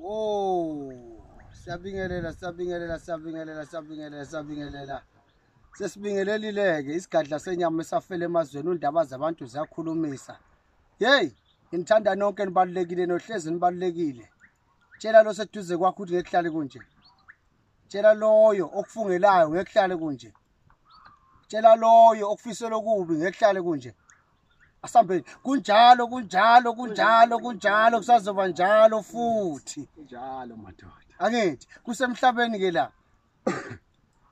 Oh, siyabingelela. Sesibingelelile-ke isigadla senyama esafela emazweni undaba zabantu ziyakhulumisa. Hey, ngithanda nonke nibalulekile nohlezi nibalulekile. Tshela lo seduze kwakho ukuthi ngeke kuhlale kunje. Tshela loyo okufungelayo ngeke kuhlale kunje. Tshela loyo okufisela okubi ngeke kuhlale kunje. Asambeni kunjalo kusazoba njalo futhi. Njalo madoda. Angithi kusemhlabeni ke la.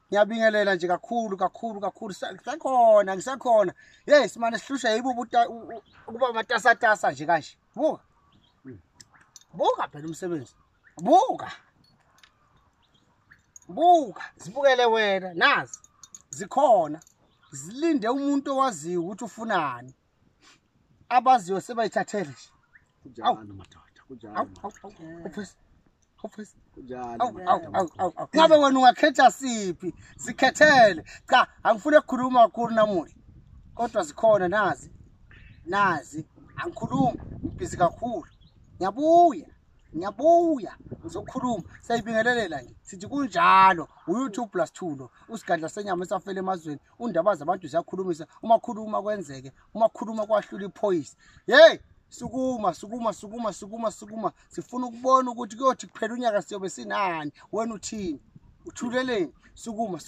Ngiyabingelela nje kakhulu ngisakhona. Hey simane sihlusha yibubu ukuba amatasatasa nje kanje. Buka. Buka phela umsebenzi. Buka, sibukele wena nazi. Zikhona. Zilinde umuntu owaziyo ukuthi ufunani. Abaziyo sebayithathele. Kunjalo madoda, kunjalo. Ngabe wena ungakhetha siphi? Sikhethele. Cha, angifuni ukukhuluma kakhulu namuhla. Kodwa zikhona nazi. Angikhulumi, ngibhizi kakhulu. Ngiyabuya. Ngizokhuluma. Sayibingelelela nje. Sithi kunjalo. U2+2 lo. Usigadla senyama esafela emazweni. Undaba zabantu ziyakhulumisa. Uma khuluma kwenzeke. Uma khuluma kwahlula iphoyisa. Hey! Sukuma. Sifuna ukubona ukuthi kuyothi kuphela unyaka siyobe sinani. Wena uthini? Uthuleleni? Sukuma.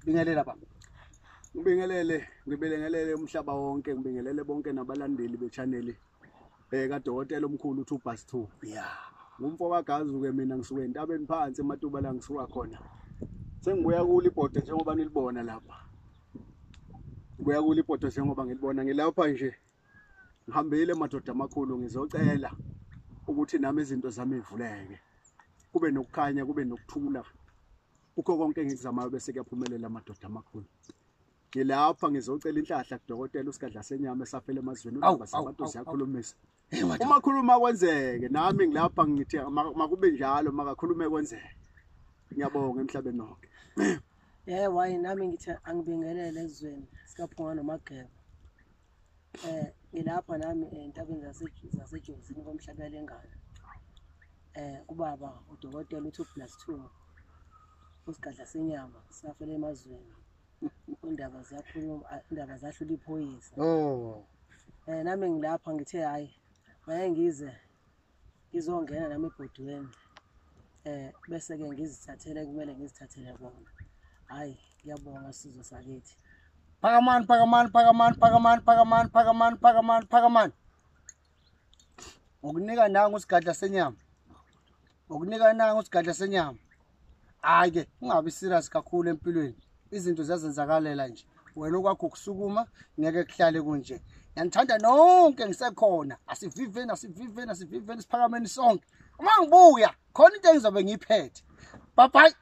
Bingelela baba. Ngibingelele umhlaba wonke, ngibingelele bonke nabalandeli be-channel kaDokotela omkhulu u2+2. Yeah. Ngumfowagazi ke mina ngisuke entabeni phansi eMatuba la ngisuka khona. Sengibuya kuLibhodo njengoba nilibona lapha. Ngibuya kuLibhodo njengoba ngilibona ngilapha nje. Ngihambile madoda amakhulu ngizocela ukuthi nami izinto zami ivuleke. Kube nokukhanya, kube nokuthula. Ukho konke engikuzamayo bese kuyaphumelela madoda amakhulu. Ngilapha ngizocela inhlahla kuDokotela usigadla senyama esafela emazweni undaba zabantu ziyakhulumisa. Uma khuluma kwenzeke nami ngilapha ngithi makube njalo makakhulume kwenzeke. Ngiyabonga emhlabeni wonke. Wayi nami ngithi angibingelele ezweni sikaphunga nomageba. Ngilapha nami entabeni zasejozini komhlabela engane. Kubaba uDokotela u2+2 usigadla senyama safela emazweni. Indaba ziyakhuluma, indaba zahlula iphoyisa. Oh. Nami ngilapha ngithe hayi ngize ngizongena nami ebhodweni. Bese ke ngizithathele kumele ngizithathele bona. Hayi ngiyabonga sizwe sakithi. Phakamani. Ukunika nangu usigadla senyama. Hayi ke ungabi serious kakhulu empilweni. Izinto ziyazenzakalela nje. Wena okwakho ukusukuma ngeke kuhlale kunje. Ngiyandithanda nonke ngisekhona. Asiviveni siphakameni sonke. Uma ngibuya khona into engizobe ngiyiphethe. Bye bye.